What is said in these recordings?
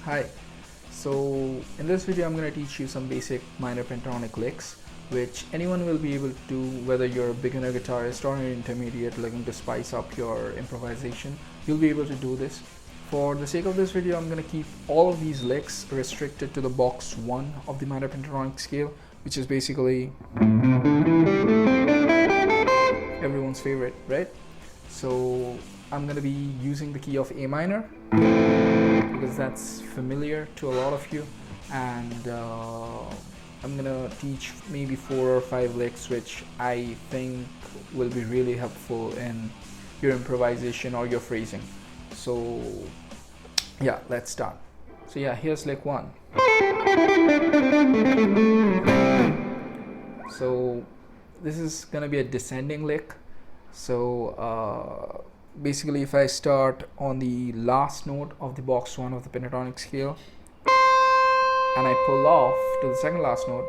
Hi. So in this video I'm going to teach you some basic minor pentatonic licks which anyone will be able to do, whether you're a beginner guitarist or an intermediate looking to spice up your improvisation. You'll be able to do this. For the sake of this video, I'm going to keep all of these licks restricted to the box 1 of the minor pentatonic scale, which is basically everyone's favorite, right? So I'm going to be using the key of A minor because that's familiar to a lot of you, and I'm gonna teach maybe 4 or 5 licks which I think will be really helpful in your improvisation or your phrasing. So yeah, let's start. So yeah, here's lick 1. So this is gonna be a descending lick. So basically if I start on the last note of the box 1 of the pentatonic scale and I pull off to the second last note,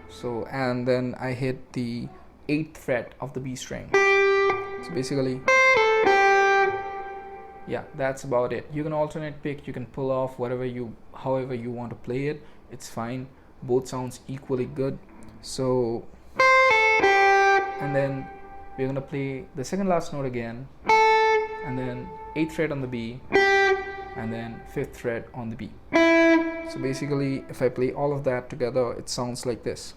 so and then I hit the 8th fret of the B string. So basically, yeah, that's about it. You can alternate pick, you can pull off however you want to play it. It's fine. Both sounds equally good. So and then we're gonna play the second last note again, and then 8th fret on the B, and then 5th fret on the B. So basically, if I play all of that together, it sounds like this.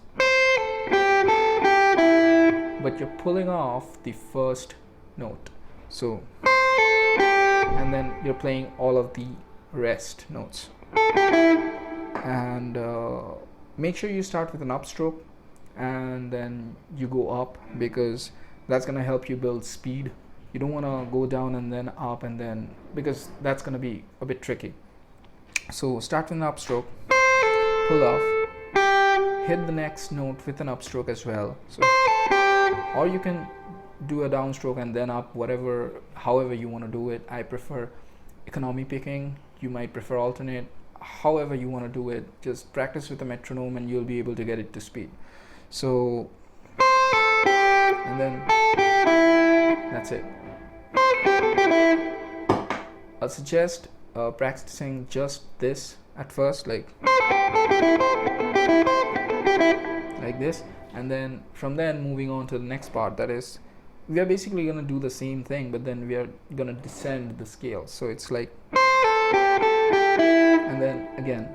But you're pulling off the first note. So, and then you're playing all of the rest notes. And make sure you start with an upstroke, and then you go up, because that's going to help you build speed. You don't want to go down and then up, and then, because that's going to be a bit tricky. So start with an upstroke, pull off, hit the next note with an upstroke as well. So, or you can do a downstroke and then up, however you want to do it. I prefer economy picking. You might prefer alternate. However you want to do it, just practice with a metronome and you'll be able to get it to speed. So, and then that's it. I'll suggest practicing just this at first, like this, and then from then moving on to the next part. That is, we are basically going to do the same thing, but then we are going to descend the scale. So it's like, and then again,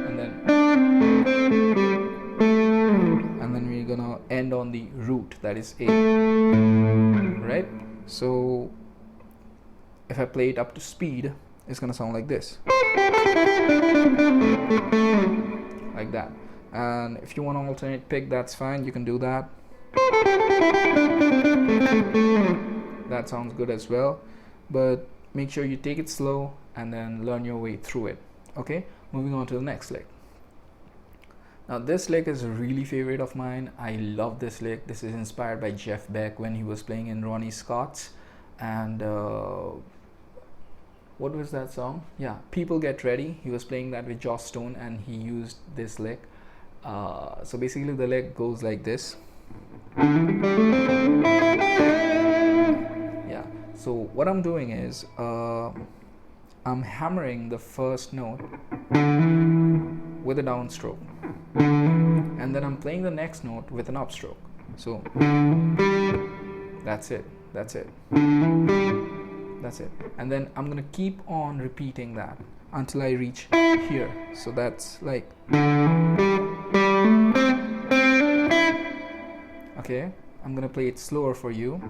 and then we're gonna end on the root, that is A, right? So if I play it up to speed, it's gonna sound like this, like that. And if you want to alternate pick, that's fine, you can do that. That sounds good as well, but make sure you take it slow and then learn your way through it. Okay, moving on to the next lick. Now this lick is a really favorite of mine. I love this lick. This is inspired by Jeff Beck when he was playing in Ronnie Scott's, and what was that song? Yeah, People Get Ready. He was playing that with Joss Stone and he used this lick. So basically the lick goes like this. Yeah, so what I'm doing is I'm hammering the first note with a downstroke, and then I'm playing the next note with an upstroke. So that's it. And then I'm gonna keep on repeating that until I reach here. So that's like, okay, I'm gonna play it slower for you.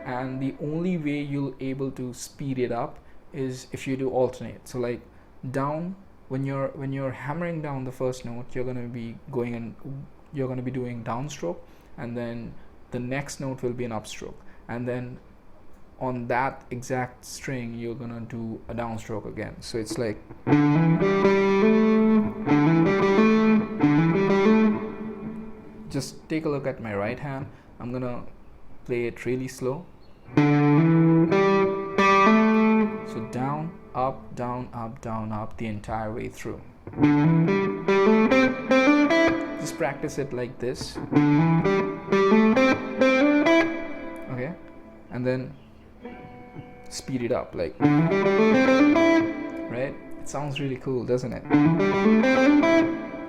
And the only way you'll able to speed it up is if you do alternate. So like down, when you're hammering down the first note, you're gonna be doing downstroke, and then the next note will be an upstroke, and then on that exact string you're gonna do a downstroke again. So it's like, just take a look at my right hand. I'm gonna play it really slow. So down, up, down, up, down, up, the entire way through. Just practice it like this. Okay. and then speed it up, like, right? It sounds really cool, doesn't it?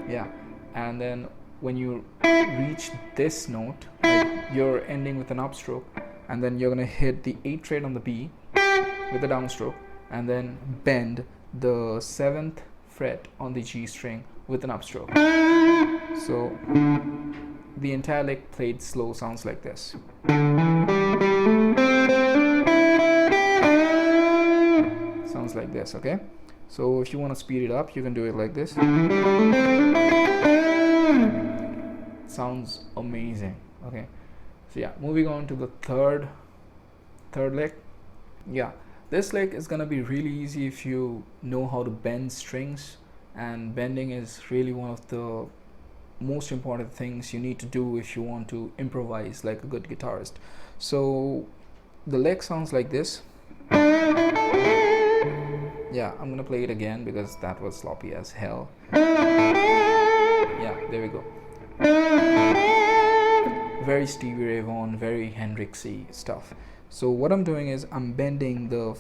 Yeah. And then when you reach this note, like, you're ending with an upstroke, and then you're gonna hit the 8th fret on the B with a downstroke, and then bend the 7th fret on the G string with an upstroke. So the entire lick played slow sounds like this. Sounds like this, okay? So if you want to speed it up, you can do it like this. Sounds amazing. Okay, so yeah, moving on to the third lick. Yeah, this lick is gonna be really easy if you know how to bend strings, and bending is really one of the most important things you need to do if you want to improvise like a good guitarist. So the lick sounds like this. Yeah, I'm gonna play it again because that was sloppy as hell. Yeah, there we go. Very Stevie Ray Vaughan, very Hendrixy stuff. So what I'm doing is I'm bending the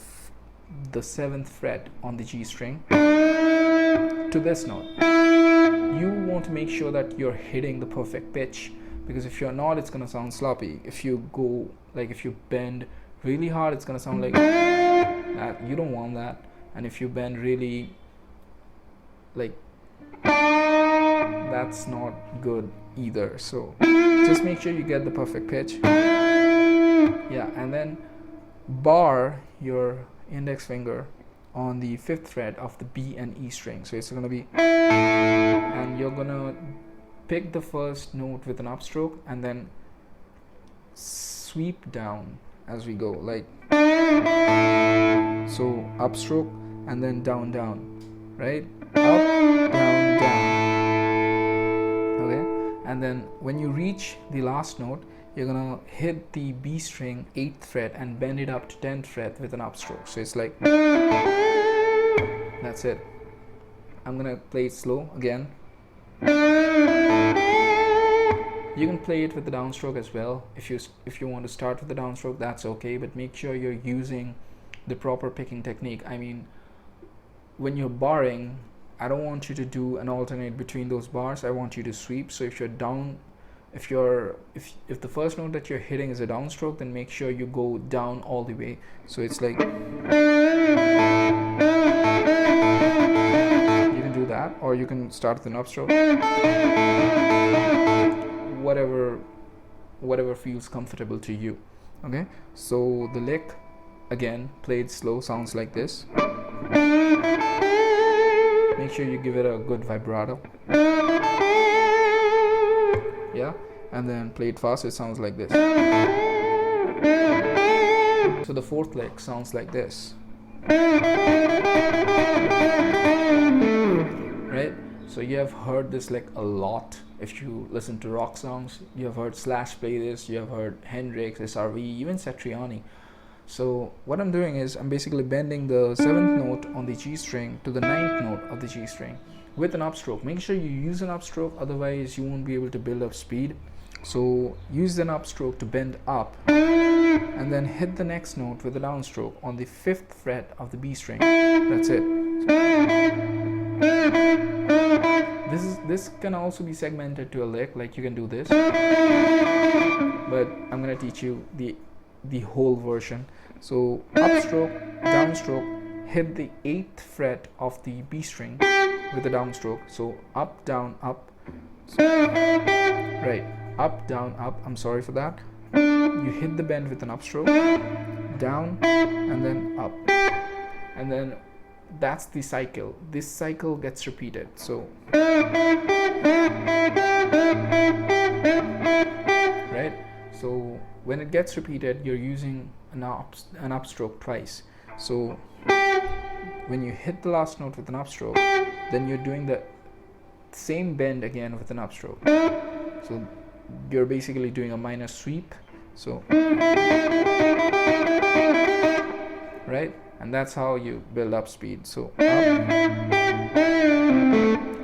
7th fret on the G string to this note. You want to make sure that you're hitting the perfect pitch, because if you're not, it's gonna sound sloppy. If you go, like, if you bend really hard, it's gonna sound like that. You don't want that. And if you bend really, like, that's not good either. So just make sure you get the perfect pitch. Yeah, and then bar your index finger on the 5th fret of the B and E string. So it's gonna be, and you're gonna pick the first note with an upstroke and then sweep down as we go, like so. Upstroke and then down, down, right? Up, down, down. Okay, and then when you reach the last note, you're gonna hit the B string 8th fret and bend it up to 10th fret with an upstroke. So it's like, that's it. I'm gonna play it slow again. You can play it with the downstroke as well. If you want to start with the downstroke, that's okay, but make sure you're using the proper picking technique. I mean, when you're barring, I don't want you to do an alternate between those bars. I want you to sweep. So if you're down, if the first note that you're hitting is a downstroke, then make sure you go down all the way. So it's like, you can do that, or you can start with an upstroke. Whatever feels comfortable to you. Okay, so the lick again played slow sounds like this. Make sure you give it a good vibrato. Yeah, and then play it fast, it sounds like this. So the 4th lick sounds like this. Right? So you have heard this lick a lot. If you listen to rock songs, you have heard Slash play this, you have heard Hendrix, SRV, even Satriani. So what I'm doing is I'm basically bending the 7th note on the G string to the 9th note of the G string with an upstroke. Make sure you use an upstroke, otherwise you won't be able to build up speed. So use an upstroke to bend up, and then hit the next note with a downstroke on the 5th fret of the B string. That's it. This can also be segmented to a lick, like you can do this, but I'm gonna teach you the whole version. So upstroke, downstroke, hit the 8th fret of the B string with a downstroke. So up, down, up. Right, up, down, up. I'm sorry for that. You hit the bend with an upstroke, down, and then up. And then that's the cycle. This cycle gets repeated. So right, so when it gets repeated, you're using an upstroke twice. So when you hit the last note with an upstroke, then you're doing the same bend again with an upstroke. So you're basically doing a minor sweep. So right, and that's how you build up speed. So up,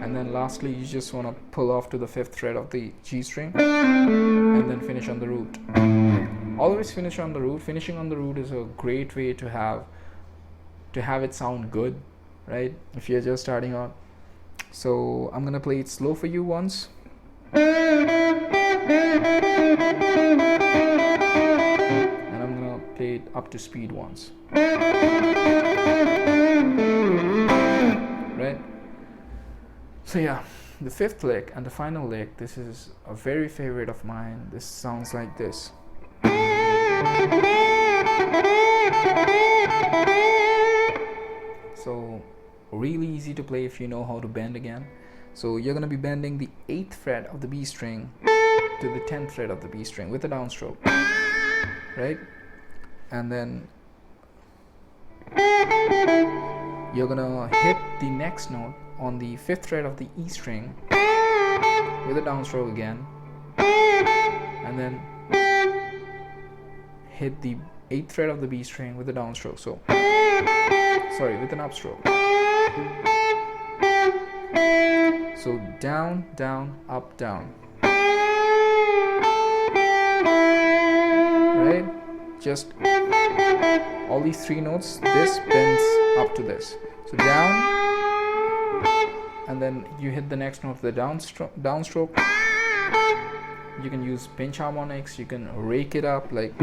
and then lastly you just want to pull off to the 5th fret of the G string and then finish on the root. always finish on the root. Finishing on the root is a great way to have it sound good, right, if you're just starting out. So I'm gonna play it slow for you once. And I'm gonna play it up to speed once. Right? So yeah, the fifth lick and the final lick, this is a very favorite of mine. This sounds like this. So really easy to play if you know how to bend again. So you're gonna be bending the 8th fret of the B string to the 10th fret of the B string with a downstroke, right? And then you're gonna hit the next note on the 5th fret of the E string with a downstroke again, and then hit the 8th fret of the B string with a downstroke. So sorry, with an upstroke. So down, down, up, down. Right? Just all these 3 notes, this bends up to this. So down, and then you hit the next note with the downstroke. You can use pinch harmonics, you can rake it up, like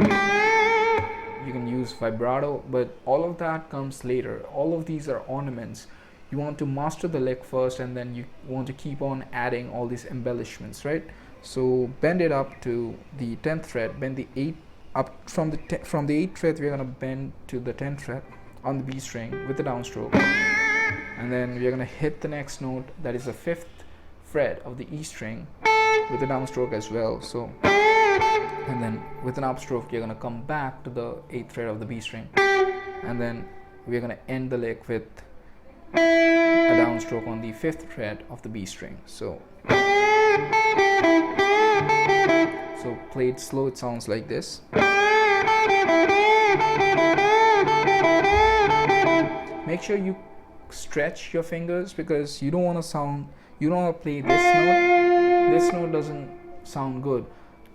you can use vibrato, but all of that comes later. All of these are ornaments. You want to master the lick first, and then you want to keep on adding all these embellishments, right? So bend it up to the 10th fret, bend the 8 up from the 8th fret. We're gonna bend to the 10th fret on the B string with the downstroke, and then we're gonna hit the next note, that is the 5th fret of the E string, with the downstroke as well. So, and then with an upstroke, you're gonna come back to the 8th fret of the B string, and then we're gonna end the lick with a downstroke on the 5th fret of the B string. So played slow, it sounds like this. Make sure you stretch your fingers, because you don't want to play this note. This note doesn't sound good.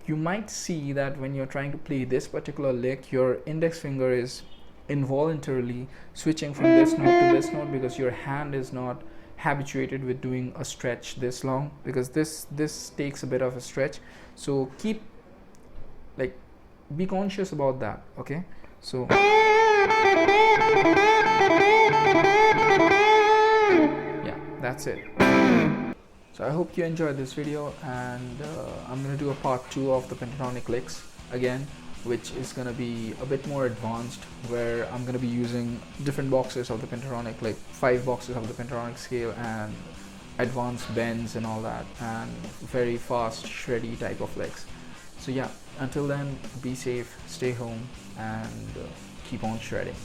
You might see that when you're trying to play this particular lick, your index finger is involuntarily switching from this note to this note, because your hand is not habituated with doing a stretch this long, because this takes a bit of a stretch. So be conscious about that, okay? So yeah, that's it. So I hope you enjoyed this video, and I'm gonna do a part 2 of the pentatonic licks again, which is going to be a bit more advanced, where I'm going to be using different boxes of the pentatonic, like 5 boxes of the pentatonic scale, and advanced bends and all that, and very fast shreddy type of licks. So yeah, until then, be safe, stay home, and keep on shredding.